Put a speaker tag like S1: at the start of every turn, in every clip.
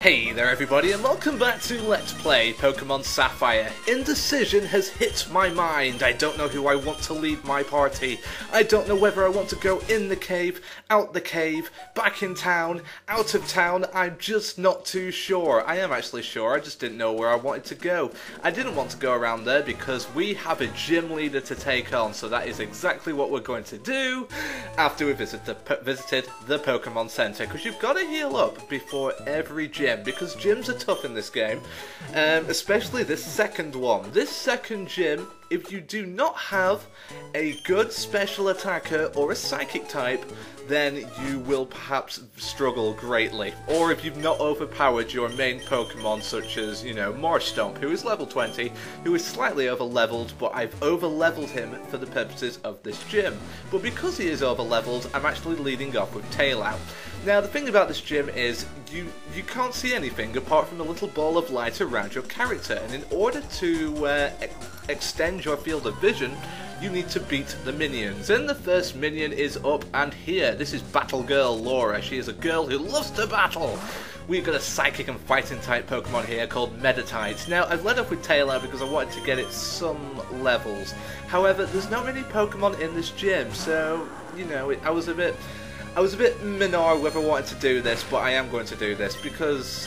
S1: Hey there everybody, and welcome back to Let's Play Pokemon Sapphire. Indecision has hit my mind. I don't know who I want to lead my party. I don't know whether I want to go in the cave, out the cave, back in town, out of town. I'm just not too sure. I am actually sure, I just didn't know where I wanted to go. I didn't want to go around there because we have a gym leader to take on, so that is exactly what we're going to do after we visited the Pokemon Center, because you've got to heal up before every gym. Because gyms are tough in this game, especially this second one. This second gym, if you do not have a good special attacker or a psychic type, then you will perhaps struggle greatly. Or if you've not overpowered your main Pokemon, such as, you know, Marshtomp, who is level 20, who is slightly over-leveled, but I've over-leveled him for the purposes of this gym. But because he is over-leveled, I'm actually leading off with Taillout. Now, the thing about this gym is you can't see anything apart from a little ball of light around your character, and in order to extend your field of vision, you need to beat the minions. And the first minion is up and here. This is Battle Girl Laura. She is a girl who loves to battle. We've got a psychic and fighting type Pokemon here called Meditite. Now, I've led off with Taillout because I wanted to get it some levels. However, there's not many Pokemon in this gym, so, you know, I was a bit minor whether I wanted to do this, but I am going to do this because,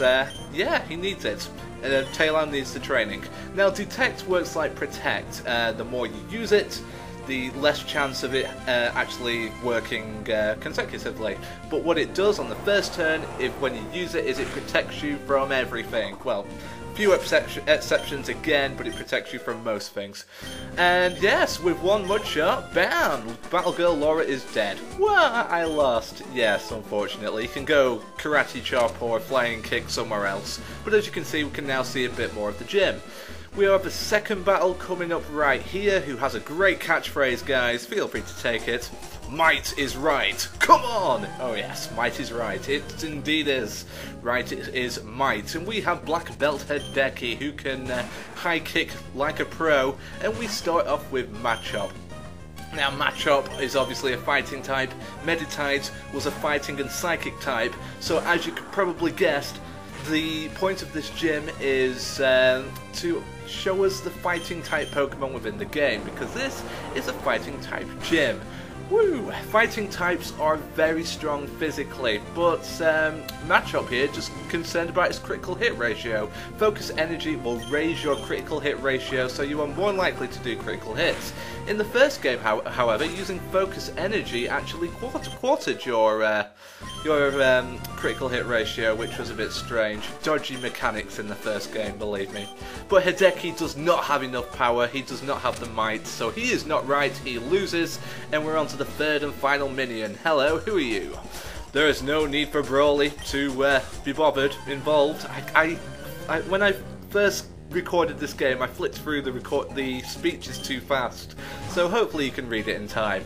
S1: yeah, he needs it. And Taillout needs the training. Now, Detect works like Protect. The more you use it, the less chance of it actually working consecutively. But what it does on the first turn, when you use it, is it protects you from everything. Well, few exceptions again, but it protects you from most things. And yes, with one Mudshot, bam! Battle Girl Laura is dead. Well, I lost. Yes, unfortunately. You can go Karate Chop or Flying Kick somewhere else. But as you can see, we can now see a bit more of the gym. We have a second battle coming up right here, who has a great catchphrase, guys. Feel free to take it. Might is right. Come on! Oh yes, might is right. It indeed is. Right, it is might. And we have Black Belt Hideki, who can high kick like a pro. And we start off with Machop. Now, Machop is obviously a fighting type. Meditite was a fighting and psychic type. So as you could probably guess, the point of this gym is to show us the fighting type Pokemon within the game, because this is a fighting type gym. Woo! Fighting types are very strong physically, but Machop here just concerned about its critical hit ratio. Focus Energy will raise your critical hit ratio, so you are more likely to do critical hits. In the first game, however, using Focus Energy actually quartered your critical hit ratio, which was a bit strange. Dodgy mechanics in the first game, believe me. But Hideki does not have enough power, he does not have the might, so he is not right, he loses, and we're on to the third and final minion. Hello, who are you? There is no need for Brawly to be involved. When I first recorded this game, I flicked through the speeches too fast, so hopefully you can read it in time.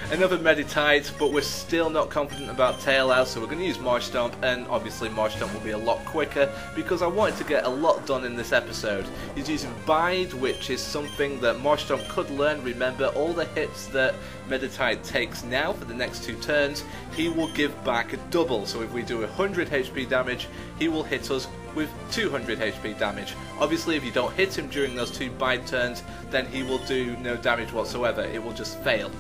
S1: Another Meditite, but we're still not confident about Taillout, so we're going to use Marshtomp, and obviously Marshtomp will be a lot quicker because I wanted to get a lot done in this episode. He's using Bide, which is something that Marshtomp could learn. Remember, all the hits that Meditite takes now for the next 2 turns, he will give back a double. So if we do 100 HP damage, he will hit us with 200 HP damage. Obviously, if you don't hit him during those 2 Bide turns, then he will do no damage whatsoever. It will just fail.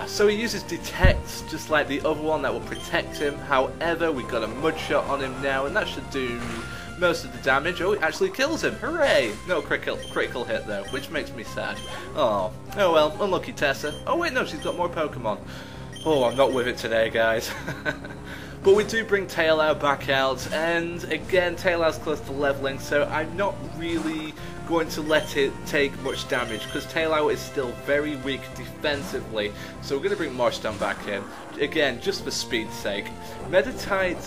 S1: So he uses Detect, just like the other one, that will protect him. However, we've got a Mudshot on him now, and that should do most of the damage. Oh, it actually kills him. Hooray! No critical hit, though, which makes me sad. Oh well, unlucky Tessa. Oh wait, no, she's got more Pokemon. Oh, I'm not with it today, guys. But we do bring Taillout back out, and again, Taillout's close to leveling, so I'm not really going to let it take much damage, because Taillout is still very weak defensively. So we're going to bring Marshtomp back in, again, just for speed's sake. Meditate,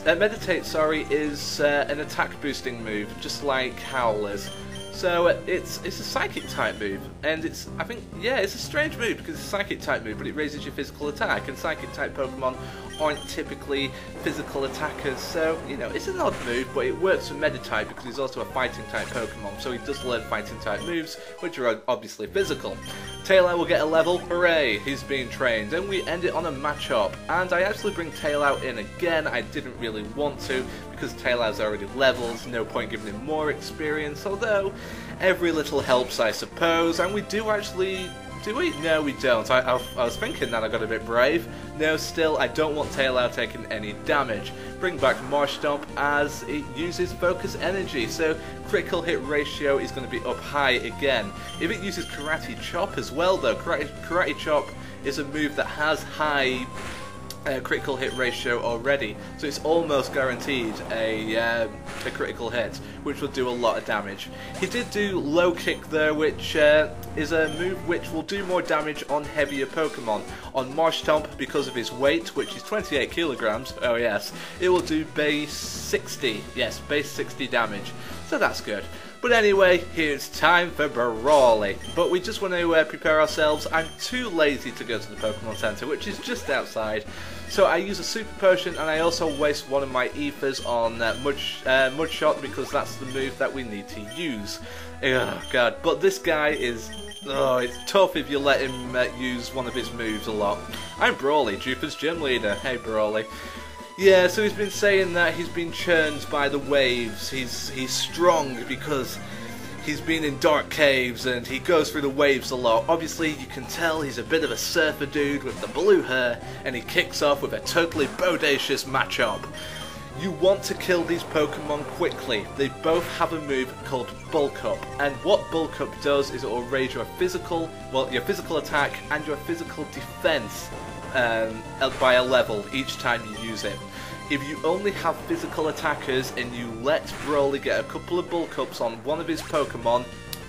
S1: is an attack boosting move, just like Howl is. So it's a psychic type move, and it's a strange move because it's a psychic type move, but it raises your physical attack, and psychic type Pokemon aren't typically physical attackers, so, you know, it's an odd move, but it works for Meditite because he's also a fighting type Pokemon, so he does learn fighting type moves, which are obviously physical. Taillout will get a level, hooray, he's being trained, and we end it on a Machop, and I actually bring Taillout in again. I didn't really want to, because Taillout's already leveled, no point giving him more experience, although every little helps, I suppose, and we do actually... Do we? No, we don't. I was thinking that I got a bit brave. No, still, I don't want Taillout taking any damage. Bring back Marshtomp as it uses Focus Energy, so critical hit ratio is going to be up high again. If it uses Karate Chop as well, though, Karate Chop is a move that has high critical hit ratio already, so it's almost guaranteed a critical hit, which will do a lot of damage. He did do Low Kick though, which is a move which will do more damage on heavier Pokemon. On Marshtomp, because of his weight, which is 28 kilograms, oh yes, it will do base 60, yes, base 60 damage, so that's good. But anyway, here's time for Brawly. But we just want to prepare ourselves. I'm too lazy to go to the Pokemon Center, which is just outside. So I use a Super Potion, and I also waste one of my Ethers on Mudshot, because that's the move that we need to use. Oh god, but this guy is... Oh, it's tough if you let him use one of his moves a lot. I'm Brawly, Dewford's gym leader. Hey Brawly. Yeah, so he's been saying that he's been churned by the waves. He's strong because he's been in dark caves and he goes through the waves a lot. Obviously, you can tell he's a bit of a surfer dude with the blue hair, and he kicks off with a totally bodacious Machop. You want to kill these Pokemon quickly. They both have a move called Bulk Up, and what Bulk Up does is it will raise your physical attack and your physical defense by a level each time you use it. If you only have physical attackers and you let Brawly get a couple of bulk ups on one of his Pokemon,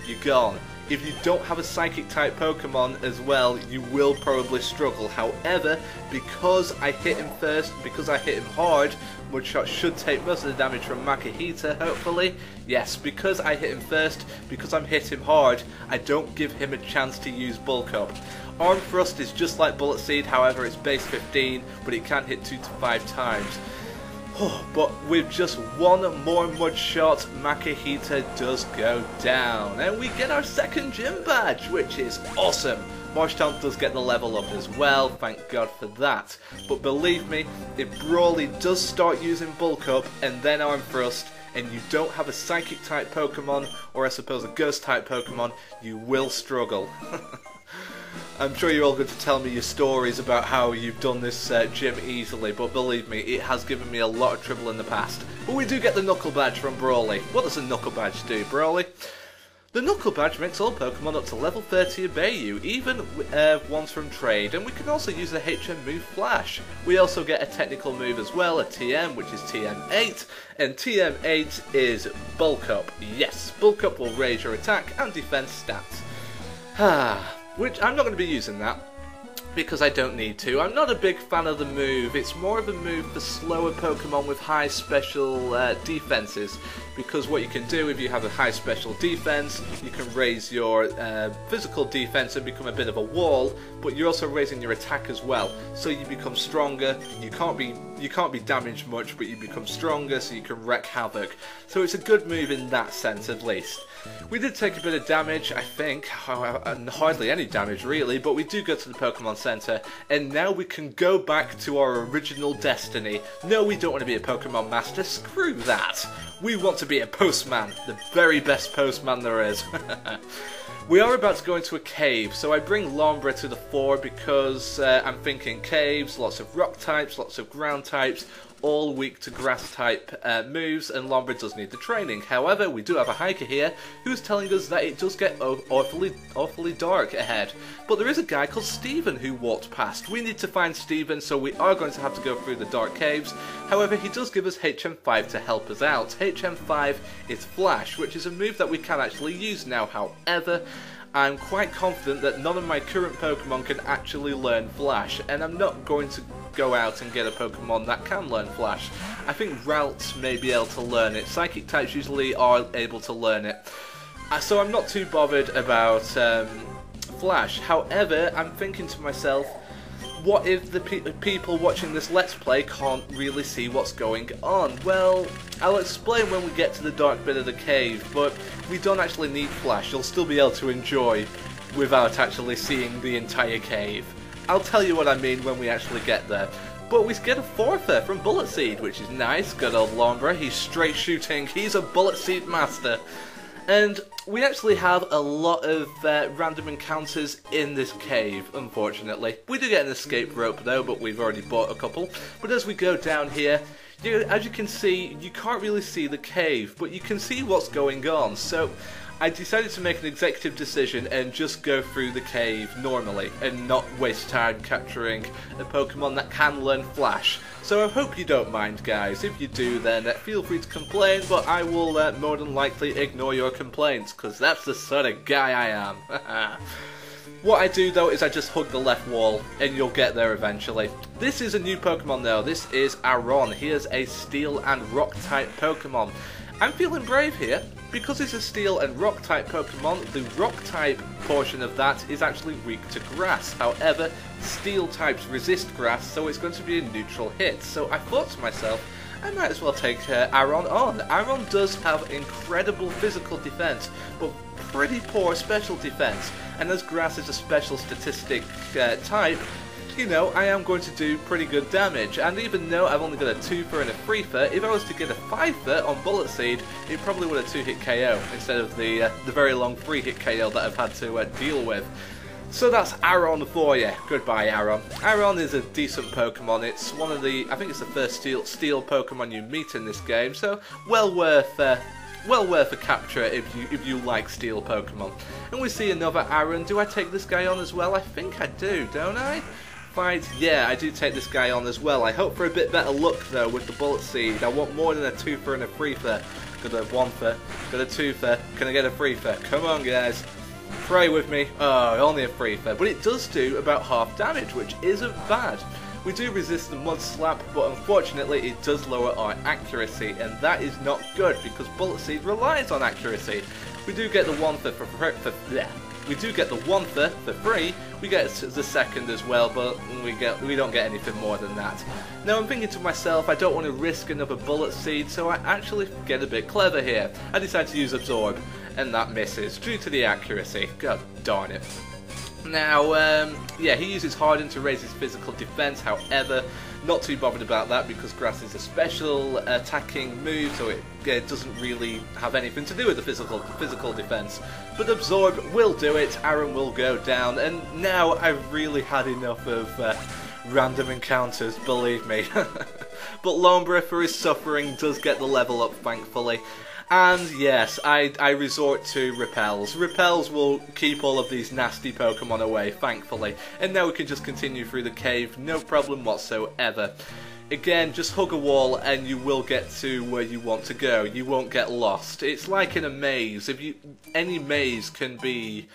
S1: you're gone. If you don't have a Psychic type Pokemon as well, you will probably struggle. However, because I hit him first, because I hit him hard, Mudshot should take most of the damage from Makuhita, hopefully. Yes, because I hit him first, because I'm hit him hard, I don't give him a chance to use Bulk Up. Arm Thrust is just like Bullet Seed, however it's base 15, but it can hit 2 to 5 times. But with just one more Mudshot, Makuhita does go down, and we get our second gym badge, which is awesome. Marshtomp does get the level up as well, thank God for that. But believe me, if Brawly does start using Bulk Up and then Arm Thrust, and you don't have a Psychic type Pokemon, or I suppose a Ghost type Pokemon, you will struggle. I'm sure you're all going to tell me your stories about how you've done this gym easily, but believe me, it has given me a lot of trouble in the past. But we do get the Knuckle Badge from Brawly. What does the Knuckle Badge do, Brawly? The Knuckle Badge makes all Pokemon up to level 30 obey you, even ones from trade, and we can also use the HM move Flash. We also get a technical move as well, a TM, which is TM8, and TM8 is Bulk Up. Yes, Bulk Up will raise your attack and defense stats. Which I'm not going to be using that, because I don't need to. I'm not a big fan of the move. It's more of a move for slower Pokemon with high special defenses, because what you can do if you have a high special defense, you can raise your physical defense and become a bit of a wall, but you're also raising your attack as well, so you become stronger. You can't be damaged much, but you become stronger, so you can wreak havoc. So it's a good move in that sense, at least. We did take a bit of damage, I think, hardly any damage really, but we do go to the Pokemon Center, and now we can go back to our original destiny. No, we don't want to be a Pokemon Master, screw that! We want to be a postman, the very best postman there is. We are about to go into a cave, so I bring Lombra to the fore because I'm thinking caves, lots of rock types, lots of ground types, all weak to grass type moves, and Lombra does need the training. However, we do have a hiker here who's telling us that it does get awfully dark ahead. But there is a guy called Steven who walked past. We need to find Steven, so we are going to have to go through the dark caves. However, he does give us HM5 to help us out. HM5 is Flash, which is a move that we can actually use now. However, I'm quite confident that none of my current Pokemon can actually learn Flash, and I'm not going to go out and get a Pokemon that can learn Flash. I think Routes may be able to learn it. Psychic types usually are able to learn it. So I'm not too bothered about Flash. However, I'm thinking to myself, what if the people watching this Let's Play can't really see what's going on? Well, I'll explain when we get to the dark bit of the cave, but we don't actually need flash. You'll still be able to enjoy without actually seeing the entire cave. I'll tell you what I mean when we actually get there. But we get a forfeit from Bullet Seed, which is nice. Good old Lombra, he's straight shooting, he's a Bullet Seed master. And we actually have a lot of random encounters in this cave, unfortunately. We do get an escape rope though, but we've already bought a couple. But as we go down here, as you can see, you can't really see the cave, but you can see what's going on. So I decided to make an executive decision and just go through the cave normally and not waste time capturing a Pokemon that can learn Flash. So I hope you don't mind, guys. If you do, then feel free to complain, but I will more than likely ignore your complaints, because that's the sort of guy I am. What I do though is I just hug the left wall, and you'll get there eventually. This is a new Pokemon though. This is Abra. He is a Steel and Rock type Pokemon. I'm feeling brave here. Because it's a Steel and Rock type Pokemon, the Rock type portion of that is actually weak to Grass. However, Steel types resist Grass, so it's going to be a neutral hit. So I thought to myself, I might as well take Abra on. Abra does have incredible physical defense, but pretty poor special defense. And as Grass is a special statistic type, you know, I am going to do pretty good damage, and even though I've only got a 2-fer and a 3-fer, if I was to get a 5-fer on Bullet Seed, it probably would have 2-hit KO instead of the very long 3-hit KO that I've had to deal with. So that's Abra for you. Goodbye, Abra. Abra is a decent Pokemon. It's one of the, I think it's the first Steel Pokemon you meet in this game, so well worth a capture if you like Steel Pokemon. And we see another Abra. Do I take this guy on as well? I think I do, don't I? Yeah, I do take this guy on as well. I hope for a bit better luck though with the Bullet Seed. I want more than a 2-fer and a 3-fer. Got a 1-fer, got a 2-fer, can I get a 3-fer? Come on guys, pray with me. Oh, only a 3-fer, but it does do about half damage, which isn't bad. We do resist the Mud Slap, but unfortunately it does lower our accuracy, and that is not good because Bullet Seed relies on accuracy. We do get the 1-fer we do get the 1-fer for free, we get the second as well, but we don't get anything more than that. Now I'm thinking to myself, I don't want to risk another Bullet Seed, so I actually get a bit clever here. I decide to use Absorb, and that misses, due to the accuracy. God darn it. Now, yeah, he uses Harden to raise his physical defense, however, not too bothered about that because Grass is a special attacking move, so it doesn't really have anything to do with the physical defense. But Absorb will do it, Aaron will go down, and now I've really had enough of random encounters, believe me. But Lombra, for his suffering, does get the level up, thankfully. And yes, I resort to Repels. Repels will keep all of these nasty Pokemon away, thankfully. And now we can just continue through the cave, no problem whatsoever. Again, just hug a wall and you will get to where you want to go. You won't get lost. It's like in a maze. Any maze can be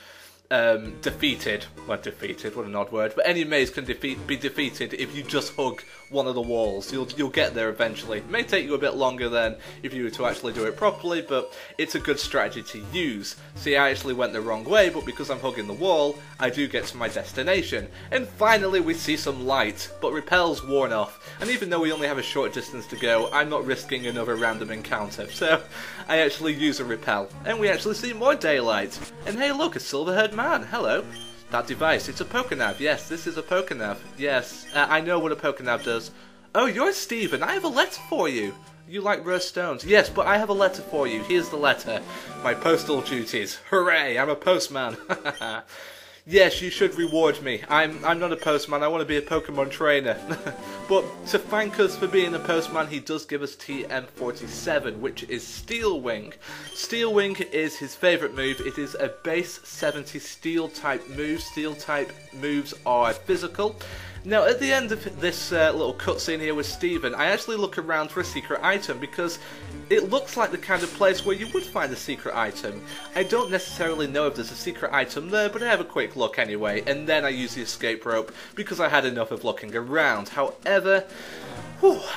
S1: defeated. Well, defeated, what an odd word. But any maze can be defeated if you just hug one of the walls. You'll get there eventually. It may take you a bit longer than if you were to actually do it properly, but it's a good strategy to use. See, I actually went the wrong way, but because I'm hugging the wall, I do get to my destination. And finally we see some light, but Repel's worn off. And even though we only have a short distance to go, I'm not risking another random encounter. So I actually use a Repel, and we actually see more daylight. And hey look, a silver-haired man, hello. That device, it's a Pokénav. Yes, this is a Pokénav. Yes, I know what a Pokénav does. Oh, you're Steven. I have a letter for you. You like rare stones. Yes, but I have a letter for you. Here's the letter. My postal duties. Hooray, I'm a postman. Yes, you should reward me. I'm not a postman, I want to be a Pokemon trainer. But to thank us for being a postman, he does give us TM47, which is Steel Wing. Steel Wing is his favourite move. It is a base 70 Steel type move. Steel type moves are physical. Now, at the end of this little cutscene here with Steven, I actually look around for a secret item because it looks like the kind of place where you would find a secret item. I don't necessarily know if there's a secret item there, but I have a quick look anyway, and then I use the escape rope because I had enough of looking around. However,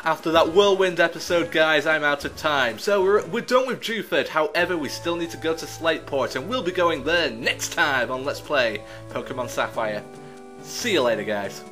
S1: after that whirlwind episode, guys, I'm out of time. So we're done with Dewford. However, we still need to go to Slateport, and we'll be going there next time on Let's Play Pokemon Sapphire. See you later, guys.